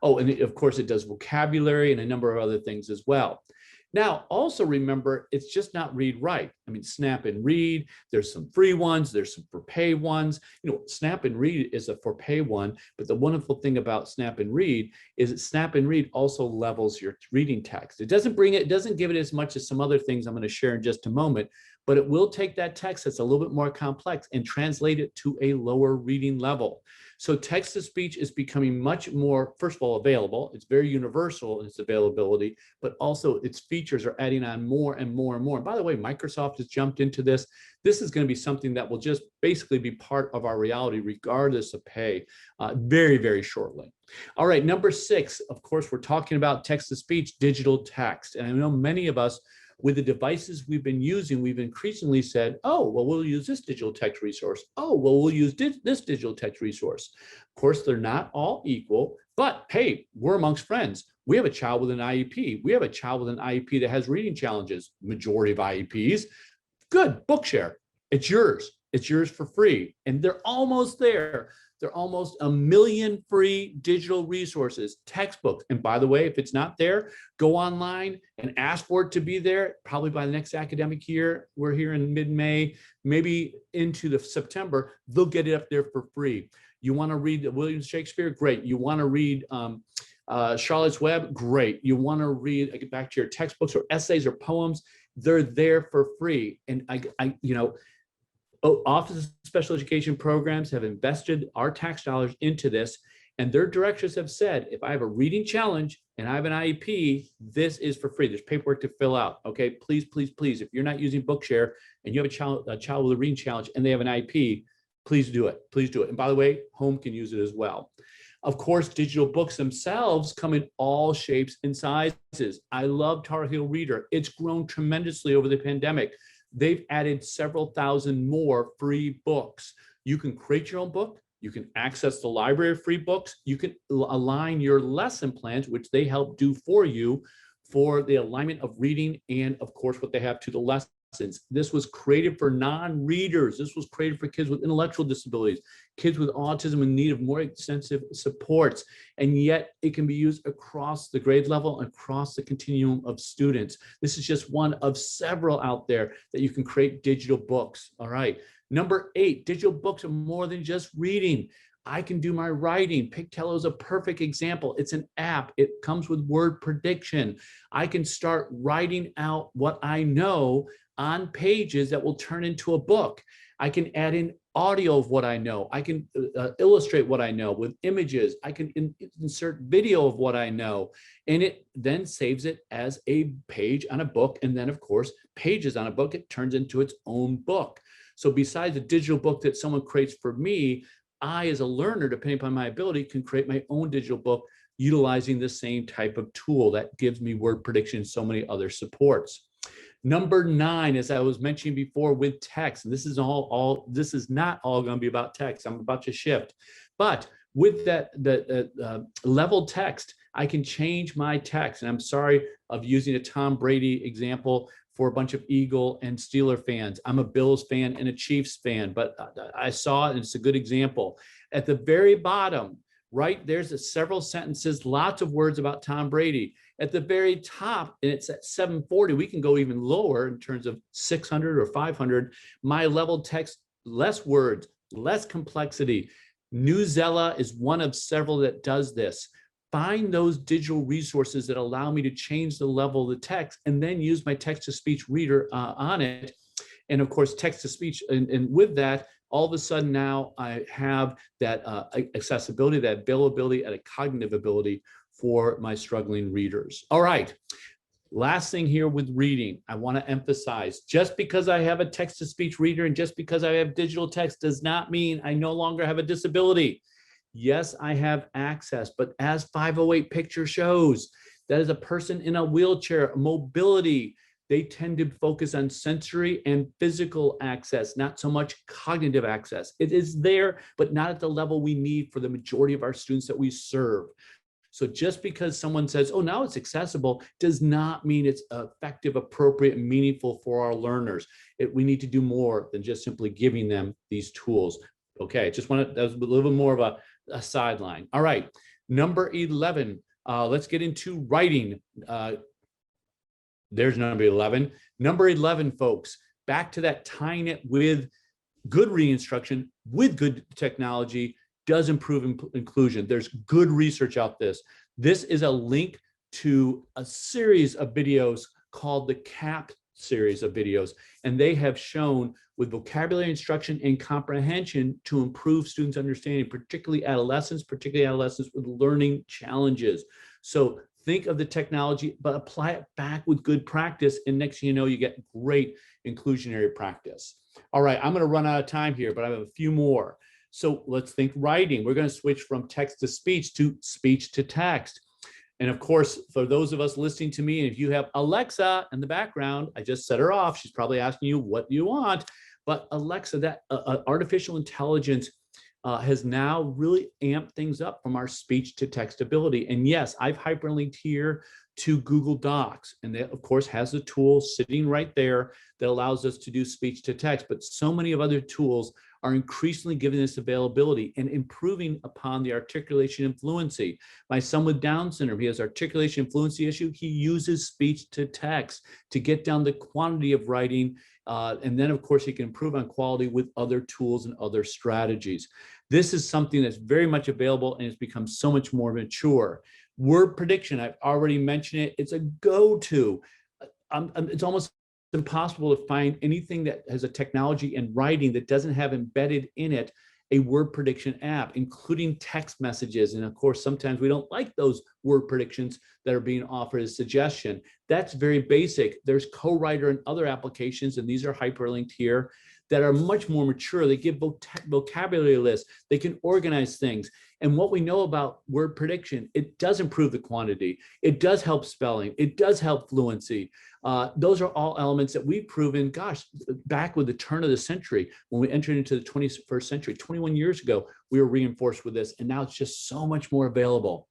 Oh, and of course it does vocabulary and a number of other things as well. Now, also remember, it's just not read write. I mean, Snap and Read, there's some free ones, there's some for pay ones. Snap and Read is a for pay one, but the wonderful thing about Snap and Read is that Snap and Read also levels your reading text. It doesn't give it as much as some other things I'm going to share in just a moment, but it will take that text that's a little bit more complex and translate it to a lower reading level. So text-to-speech is becoming much more, first of all, available. It's very universal in its availability, but also its features are adding on more and more and more. And by the way, Microsoft has jumped into this. This is going to be something that will just basically be part of our reality, regardless of pay, very, very shortly. All right, number 6, of course, we're talking about text-to-speech, digital text. And I know many of us, with the devices we've been using, we've increasingly said, oh, well, we'll use this digital text resource. Oh, well, we'll use this digital text resource. Of course, they're not all equal, but hey, we're amongst friends. We have a child with an IEP. We have a child with an IEP that has reading challenges. Majority of IEPs. Good, Bookshare. It's yours. It's yours for free. And they're almost there. There are almost 1 million free digital resources, textbooks. And by the way, if it's not there, go online and ask for it to be there. Probably by the next academic year, we're here in mid-May, maybe into the September, they'll get it up there for free. You want to read William Shakespeare? Great. You want to read Charlotte's Web? Great. You want to read, get back to your textbooks or essays or poems? They're there for free. And Office of Special Education Programs have invested our tax dollars into this, and their directors have said, if I have a reading challenge and I have an IEP, this is for free. There's paperwork to fill out. Okay, please, please, please. If you're not using Bookshare and you have a child with a reading challenge and they have an IEP, please do it. Please do it. And by the way, home can use it as well. Of course, digital books themselves come in all shapes and sizes. I love Tar Heel Reader. It's grown tremendously over the pandemic. They've added several thousand more free books. You can create your own book. You can access the library of free books. You can align your lesson plans, which they help do for you, for the alignment of reading and, of course, what they have to the lessons. This was created for non-readers. This was created for kids with intellectual disabilities, kids with autism in need of more extensive supports, and yet it can be used across the grade level, across the continuum of students. This is just one of several out there that you can create digital books. All right. Number 8, digital books are more than just reading. I can do my writing. Pictello is a perfect example. It's an app. It comes with word prediction. I can start writing out what I know on pages that will turn into a book. I can add in audio of what I know. I can illustrate what I know with images. I can insert video of what I know. And it then saves it as a page on a book. And then, of course, pages on a book, it turns into its own book. So besides a digital book that someone creates for me, I, as a learner, depending upon my ability, can create my own digital book utilizing the same type of tool that gives me word prediction and so many other supports. Number 9, as I was mentioning before, with text, and this is this is not all going to be about text. I'm about to shift, but with that, level text, I can change my text. And I'm sorry of using a Tom Brady example for a bunch of Eagle and Steeler fans. I'm a Bills fan and a Chiefs fan, but I saw it and it's a good example. At the very bottom, right, there's several sentences, lots of words about Tom Brady. At the very top, and it's at 740, we can go even lower in terms of 600 or 500. My level text, less words, less complexity. Newsela is one of several that does this. Find those digital resources that allow me to change the level of the text and then use my text-to-speech reader on it. And of course, text-to-speech, and with that, all of a sudden now I have that accessibility, that availability, and a cognitive ability for my struggling readers. All right, last thing here with reading, I want to emphasize, just because I have a text-to-speech reader and just because I have digital text does not mean I no longer have a disability. Yes, I have access, but as 508 picture shows, that is a person in a wheelchair, mobility. They tend to focus on sensory and physical access, not so much cognitive access. It is there, but not at the level we need for the majority of our students that we serve. So just because someone says, oh, now it's accessible, does not mean it's effective, appropriate, and meaningful for our learners. We need to do more than just simply giving them these tools. Okay, just want to, that was a little bit more of a sideline. All right, number 11, let's get into writing. There's number 11. Number 11, folks, back to that, tying it with good reading instruction, with good technology, does improve inclusion. There's good research out this. This is a link to a series of videos called the CAP series of videos, and they have shown with vocabulary instruction and comprehension to improve students' understanding, particularly adolescents with learning challenges. So think of the technology, but apply it back with good practice, and next thing you know, you get great inclusionary practice. All right, I'm going to run out of time here, but I have a few more. So let's think writing. We're going to switch from text to speech to text. And of course, for those of us listening to me, and if you have Alexa in the background, I just set her off. She's probably asking you, what do you want? But Alexa, that artificial intelligence has now really amped things up from our speech to text ability. And yes, I've hyperlinked here to Google Docs. And that, of course, has a tool sitting right there that allows us to do speech to text. But so many of other tools are increasingly giving this availability and improving upon the articulation and fluency. My son with Down syndrome, he has articulation and fluency issue. He uses speech to text to get down the quantity of writing. And then, of course, he can improve on quality with other tools and other strategies. This is something that's very much available and it's become so much more mature. Word prediction, I've already mentioned it. It's a go-to. It's almost impossible to find anything that has a technology and writing that doesn't have embedded in it a word prediction app, including text messages. And of course, sometimes we don't like those word predictions that are being offered as suggestion. That's very basic. There's Co-Writer and other applications, and these are hyperlinked here, that are much more mature. They give vocabulary lists. They can organize things. And what we know about word prediction, it does improve the quantity. It does help spelling. It does help fluency. Those are all elements that we've proven, gosh, back with the turn of the century, when we entered into the 21st century, 21 years ago, we were reinforced with this, and now it's just so much more available.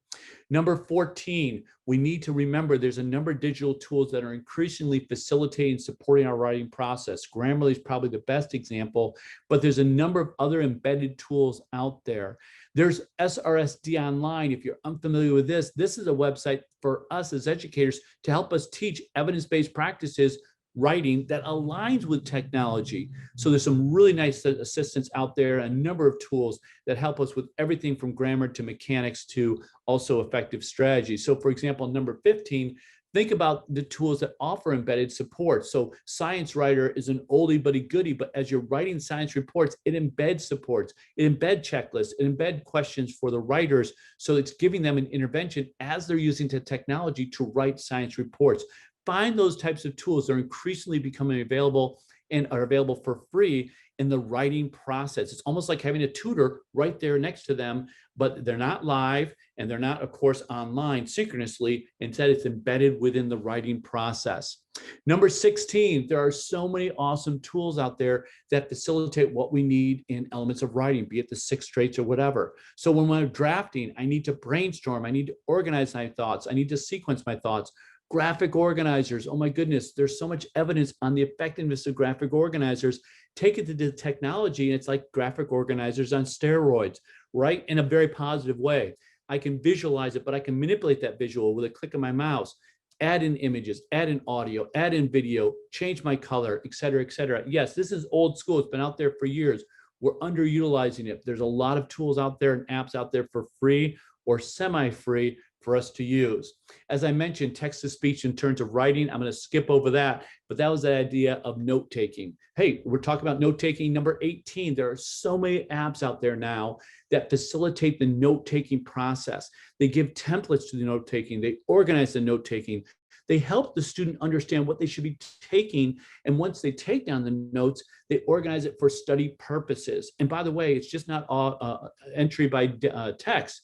Number 14, we need to remember there's a number of digital tools that are increasingly facilitating and supporting our writing process. Grammarly is probably the best example, but there's a number of other embedded tools out there. There's SRSD Online. If you're unfamiliar with this, this is a website for us as educators to help us teach evidence-based practices writing that aligns with technology. So there's some really nice assistance out there, a number of tools that help us with everything from grammar to mechanics to also effective strategy. So for example, number 15, think about the tools that offer embedded support. So Science Writer is an oldie but a goodie, but as you're writing science reports, it embeds supports, it embeds checklists, it embeds questions for the writers. So it's giving them an intervention as they're using the technology to write science reports. Find those types of tools that are increasingly becoming available and are available for free in the writing process. It's almost like having a tutor right there next to them, but they're not live and they're not, of course, online synchronously. Instead, it's embedded within the writing process. Number 16, there are so many awesome tools out there that facilitate what we need in elements of writing, be it the 6 traits or whatever. So when I'm drafting, I need to brainstorm, I need to organize my thoughts, I need to sequence my thoughts. Graphic organizers, oh my goodness, there's so much evidence on the effectiveness of graphic organizers. Take it to the technology, and it's like graphic organizers on steroids, right? In a very positive way. I can visualize it, but I can manipulate that visual with a click of my mouse, add in images, add in audio, add in video, change my color, et cetera, et cetera. Yes, this is old school. It's been out there for years. We're underutilizing it. There's a lot of tools out there and apps out there for free or semi-free for us to use. As I mentioned, text-to-speech in terms of writing, I'm going to skip over that, but that was the idea of note-taking. Hey, we're talking about note-taking. Number 18, there are so many apps out there now that facilitate the note-taking process. They give templates to the note-taking. They organize the note-taking. They help the student understand what they should be taking. And once they take down the notes, they organize it for study purposes. And by the way, it's just not entry by text.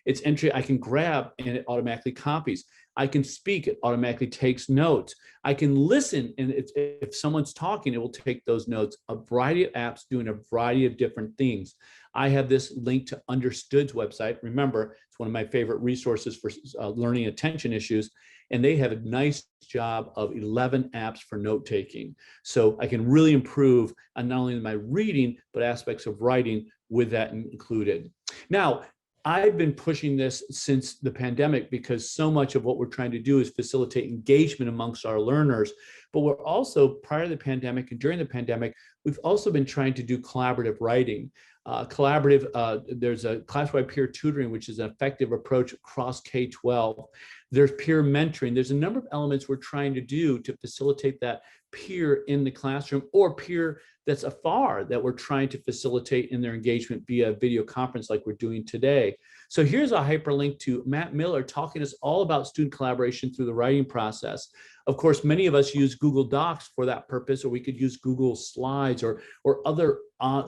It's entry I can grab and it automatically copies. I can speak, it automatically takes notes. I can listen, and if someone's talking, it will take those notes. A variety of apps doing a variety of different things. I have this link to Understood's website. Remember, it's one of my favorite resources for learning attention issues. And they have a nice job of 11 apps for note-taking. So I can really improve on not only my reading, but aspects of writing with that included. Now, I've been pushing this since the pandemic because so much of what we're trying to do is facilitate engagement amongst our learners. But we're also, prior to the pandemic and during the pandemic, we've also been trying to do collaborative writing. There's a class-wide peer tutoring, which is an effective approach across K-12. There's peer mentoring. There's a number of elements we're trying to do to facilitate that peer in the classroom or peer that's afar that we're trying to facilitate in their engagement via video conference like we're doing today. So here's a hyperlink to Matt Miller talking to us all about student collaboration through the writing process. Of course, many of us use Google Docs for that purpose, or we could use Google Slides or other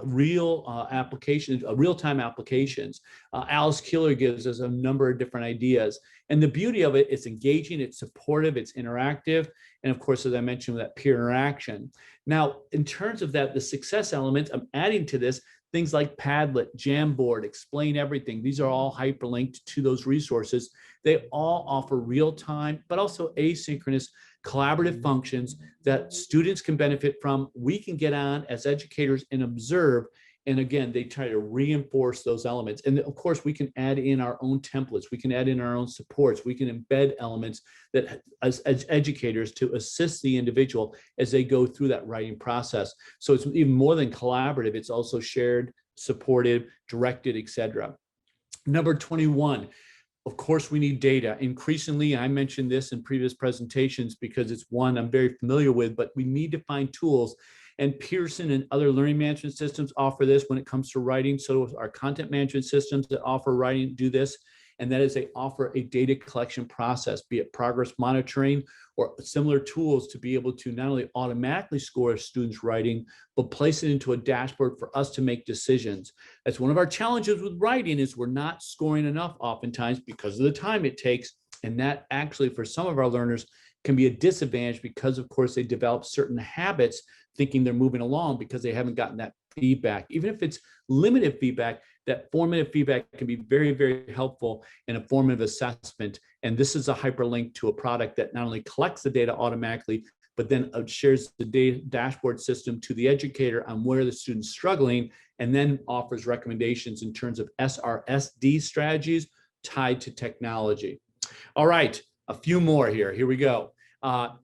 real-time applications. Alice Keeler gives us a number of different ideas. And the beauty of it, it's engaging, it's supportive, it's interactive. And of course, as I mentioned, with that peer interaction. Now, in terms of that, the success elements, I'm adding to this things like Padlet, Jamboard, Explain Everything. These are all hyperlinked to those resources. They all offer real-time, but also asynchronous collaborative functions that students can benefit from. We can get on as educators and observe. And again, they try to reinforce those elements. And of course, we can add in our own templates. We can add in our own supports. We can embed elements that as educators to assist the individual as they go through that writing process. So it's even more than collaborative. It's also shared, supported, directed, etc. Number 21. Of course, we need data. Increasingly, I mentioned this in previous presentations because it's one I'm very familiar with, but we need to find tools. And Pearson and other learning management systems offer this when it comes to writing. So our content management systems that offer writing do this. And that is they offer a data collection process, be it progress monitoring or similar tools to be able to not only automatically score a student's writing, but place it into a dashboard for us to make decisions. That's one of our challenges with writing is we're not scoring enough oftentimes because of the time it takes. And that actually for some of our learners can be a disadvantage because of course they develop certain habits thinking they're moving along because they haven't gotten that feedback. Even if it's limited feedback, that formative feedback can be very, very helpful in a formative assessment. And this is a hyperlink to a product that not only collects the data automatically, but then shares the data dashboard system to the educator on where the student's struggling, and then offers recommendations in terms of SRSD strategies tied to technology. All right, a few more here. Here we go.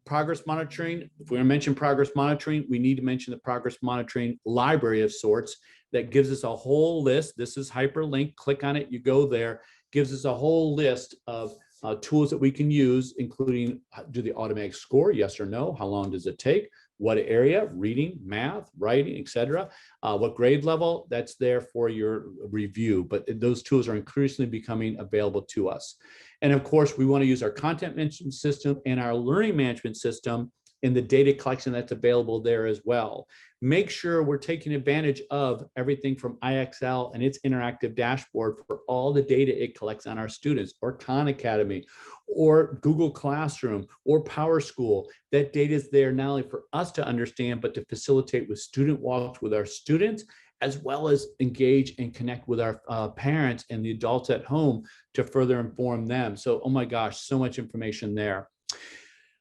Progress monitoring. If we're going to mention progress monitoring, we need to mention the progress monitoring library of sorts that gives us a whole list. This is hyperlinked. Click on it, you go there. Gives us a whole list of tools that we can use, including do the automatic score, yes or no? How long does it take? What area? Reading, math, writing, etc. What grade level? That's there for your review. But those tools are increasingly becoming available to us. And of course, we want to use our content management system and our learning management system in the data collection that's available there as well. Make sure we're taking advantage of everything from IXL and its interactive dashboard for all the data it collects on our students, or Khan Academy, or Google Classroom, or PowerSchool. That data is there not only for us to understand, but to facilitate with student walks with our students, as well as engage and connect with our parents and the adults at home to further inform them. So, oh my gosh, so much information there.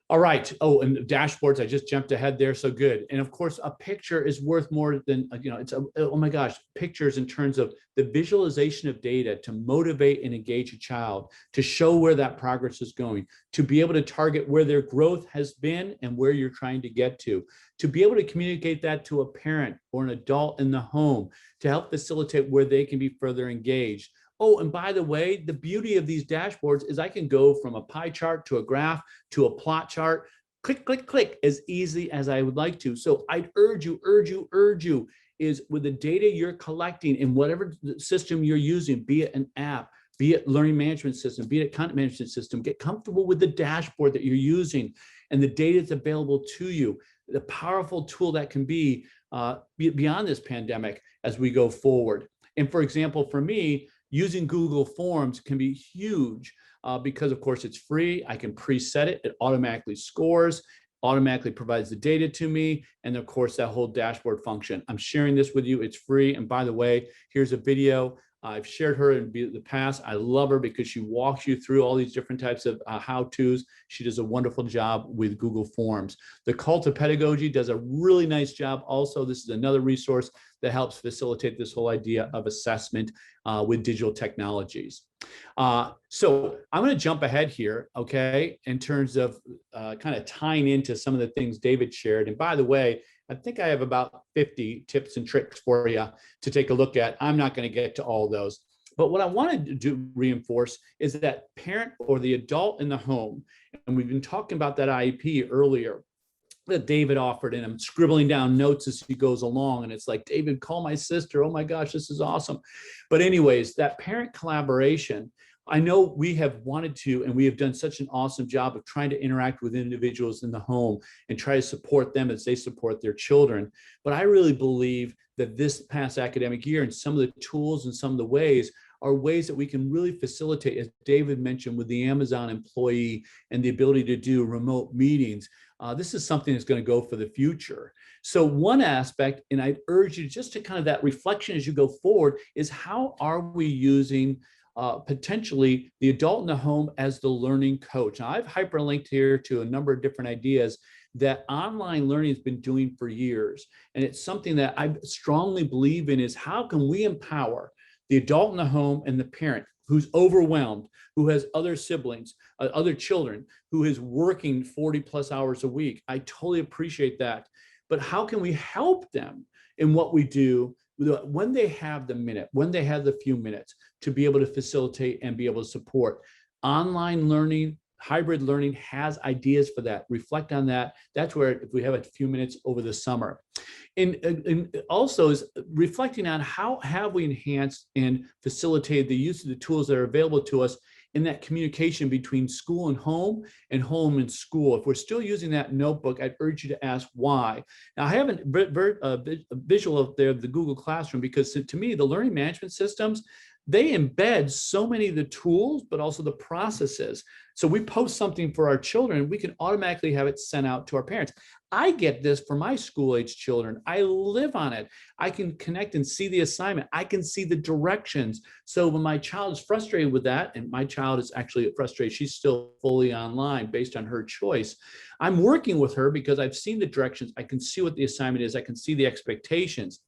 All right. Oh, and dashboards, I just jumped ahead there. So good. And of course, a picture is worth more than, it's oh my gosh, pictures in terms of the visualization of data to motivate and engage a child, to show where that progress is going, to be able to target where their growth has been and where you're trying to get to be able to communicate that to a parent or an adult in the home to help facilitate where they can be further engaged. Oh, and by the way, the beauty of these dashboards is I can go from a pie chart to a graph to a plot chart, click, click, click, as easy as I would like to. So I'd urge you, is with the data you're collecting in whatever system you're using, be it an app, be it learning management system, be it content management system, get comfortable with the dashboard that you're using and the data that's available to you, the powerful tool that can be beyond this pandemic as we go forward. And for example, for me, using Google Forms can be huge because, of course, it's free. I can preset it. It automatically scores, automatically provides the data to me, and of course, that whole dashboard function. I'm sharing this with you. It's free. And by the way, here's a video. I've shared her in the past. I love her because she walks you through all these different types of how-tos. She does a wonderful job with Google Forms. The Cult of Pedagogy does a really nice job also. This is another resource that helps facilitate this whole idea of assessment with digital technologies. So I'm going to jump ahead here, okay, in terms of kind of tying into some of the things David shared. And by the way, I think I have about 50 tips and tricks for you to take a look at. I'm not going to get to all those. But what I wanted to reinforce is that parent or the adult in the home, and we've been talking about that IEP earlier, that David offered, and I'm scribbling down notes as he goes along. And it's like, David, call my sister. Oh my gosh, this is awesome. But anyways, that parent collaboration, I know we have wanted to, and we have done such an awesome job of trying to interact with individuals in the home and try to support them as they support their children. But I really believe that this past academic year and some of the tools and some of the ways are ways that we can really facilitate, as David mentioned, with the Amazon employee and the ability to do remote meetings. This is something that's going to go for the future. So one aspect, and I urge you just to kind of that reflection as you go forward, is how are we using potentially the adult in the home as the learning coach. Now, I've hyperlinked here to a number of different ideas that online learning has been doing for years. And it's something that I strongly believe in is how can we empower the adult in the home and the parent who's overwhelmed, who has other siblings, other children, who is working 40 plus hours a week. I totally appreciate that. But how can we help them in what we do when they have the minute, when they have the few minutes to be able to facilitate and be able to support online learning, hybrid learning has ideas for that. Reflect on that. That's where if we have a few minutes over the summer. And also is reflecting on how have we enhanced and facilitated the use of the tools that are available to us in that communication between school and home and school. If we're still using that notebook, I'd urge you to ask why. Now, I have a visual up there of the Google Classroom, because to me, the learning management systems, they embed so many of the tools, but also the processes. So we post something for our children, we can automatically have it sent out to our parents. I get this for my school-age children. I live on it. I can connect and see the assignment. I can see the directions. So when my child is frustrated with that, and my child is actually frustrated, she's still fully online based on her choice. I'm working with her because I've seen the directions. I can see what the assignment is. I can see the expectations.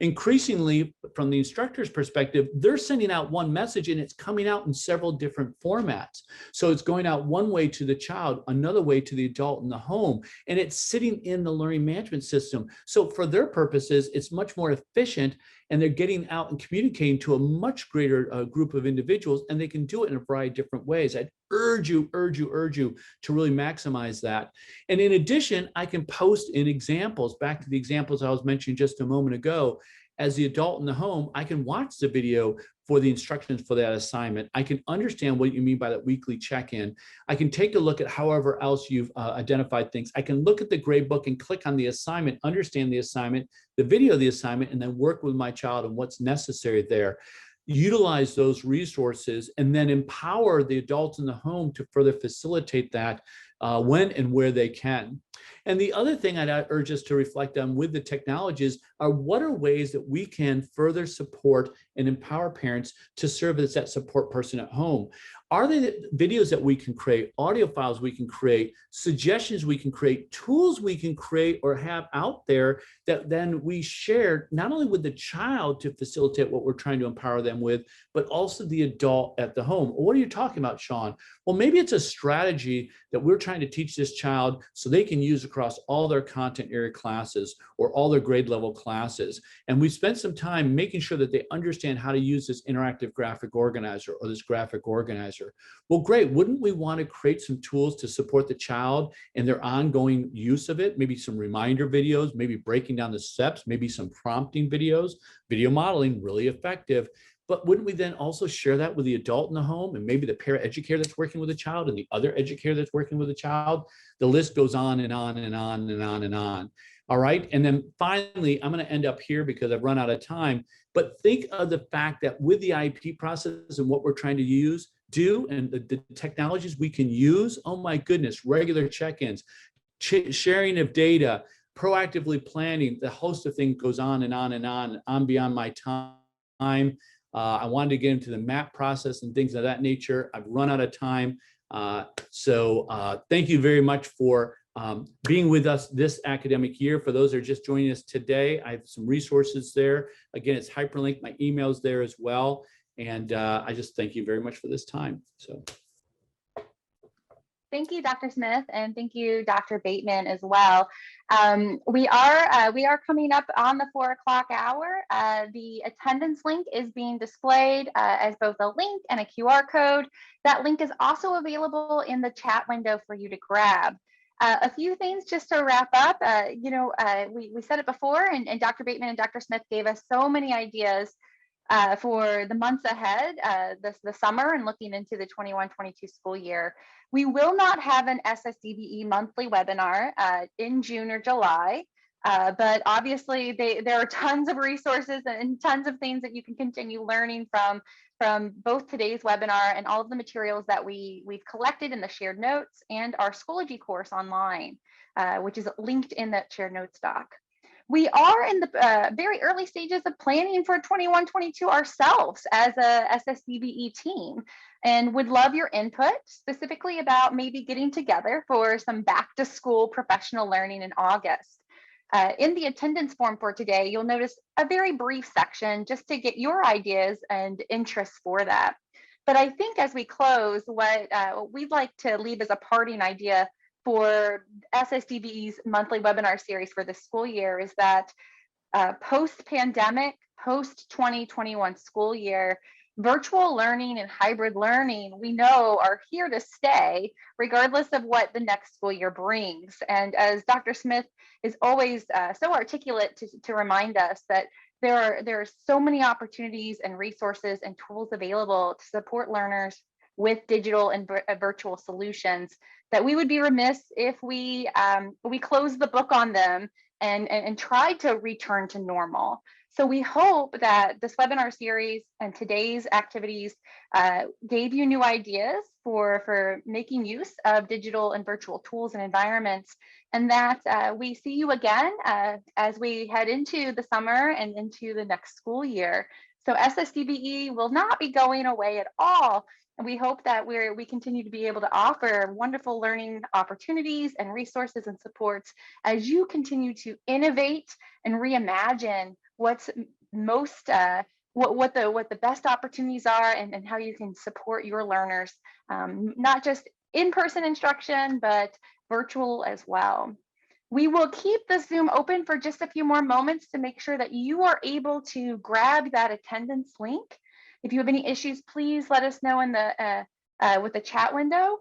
Increasingly, from the instructor's perspective, they're sending out one message and it's coming out in several different formats. So it's going out one way to the child, another way to the adult in the home, and it's sitting in the learning management system. So for their purposes, it's much more efficient, and they're getting out and communicating to a much greater group of individuals, and they can do it in a variety of different ways. I'd urge you to really maximize that. And in addition, I can post in examples, back to the examples I was mentioning just a moment ago. As the adult in the home, I can watch the video for the instructions for that assignment. I can understand what you mean by that weekly check-in. I can take a look at however else you've identified things. I can look at the grade book and click on the assignment, understand the assignment, the video of the assignment, and then work with my child on what's necessary there. Utilize those resources and then empower the adults in the home to further facilitate that when and where they can. And the other thing I'd urge us to reflect on with the technologies are what are ways that we can further support and empower parents to serve as that support person at home. Are there videos that we can create, audio files we can create, suggestions we can create, tools we can create or have out there that then we share not only with the child to facilitate what we're trying to empower them with, but also the adult at the home? What are you talking about, Sean? Well, maybe it's a strategy that we're trying to teach this child so they can use across all their content area classes or all their grade level classes. And we spent some time making sure that they understand how to use this interactive graphic organizer or this graphic organizer. Well, great. Wouldn't we want to create some tools to support the child and their ongoing use of it? Maybe some reminder videos, maybe breaking down the steps, maybe some prompting videos, video modeling, really effective. But wouldn't we then also share that with the adult in the home and maybe the paraeducator that's working with the child and the other educator that's working with the child? The list goes on and on and on and on and on. All right. And then finally, I'm going to end up here because I've run out of time. But think of the fact that with the IEP process and what we're trying to do and the technologies we can use, oh my goodness, regular check-ins, sharing of data, proactively planning, the host of things goes on and on and on. I'm beyond my time. I wanted to get into the map process and things of that nature. I've run out of time. So thank you very much for being with us this academic year. For those that are just joining us today, I have some resources there. Again, it's hyperlinked. My email's there as well. And I just thank you very much for this time. So. Thank you, Dr. Smith, and thank you, Dr. Bateman, as well. We are coming up on the 4 o'clock hour. The attendance link is being displayed as both a link and a QR code. That link is also available in the chat window for you to grab. A few things just to wrap up. We said it before, and Dr. Bateman and Dr. Smith gave us so many ideas for the months ahead, the summer, and looking into the 21-22 school year. We will not have an SSDVE monthly webinar in June or July, but obviously there are tons of resources and tons of things that you can continue learning from both today's webinar and all of the materials that we've collected in the shared notes and our Schoology course online, which is linked in that shared notes doc. We are in the very early stages of planning for 21-22 ourselves as a SSDVE team, and would love your input specifically about maybe getting together for some back to school professional learning in August. In the attendance form for today, you'll notice a very brief section just to get your ideas and interests for that. But I think as we close, what we'd like to leave as a parting idea for SSDVE's monthly webinar series for this school year is that post-pandemic, post 2021 school year, virtual learning and hybrid learning, we know, are here to stay, regardless of what the next school year brings. And as Dr. Smith is always so articulate to remind us that there are so many opportunities and resources and tools available to support learners with digital and virtual solutions, that we would be remiss if we close the book on them and try to return to normal. So we hope that this webinar series and today's activities gave you new ideas for making use of digital and virtual tools and environments, and that we see you again as we head into the summer and into the next school year. So SSDVE will not be going away at all. And we hope that we continue to be able to offer wonderful learning opportunities and resources and supports as you continue to innovate and reimagine what's most what the best opportunities are, and how you can support your learners, not just in-person instruction, but virtual as well. We will keep the Zoom open for just a few more moments to make sure that you are able to grab that attendance link. If you have any issues, please let us know in the with the chat window.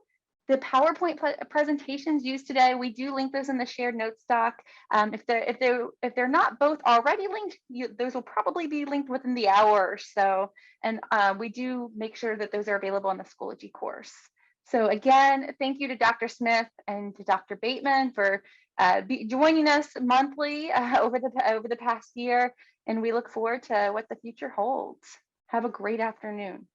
The PowerPoint presentations used today, we do link those in the shared notes doc. If they're not both already linked, those will probably be linked within the hour or so. And we do make sure that those are available in the Schoology course. So again, thank you to Dr. Smith and to Dr. Bateman for joining us monthly over the past year, and we look forward to what the future holds. Have a great afternoon.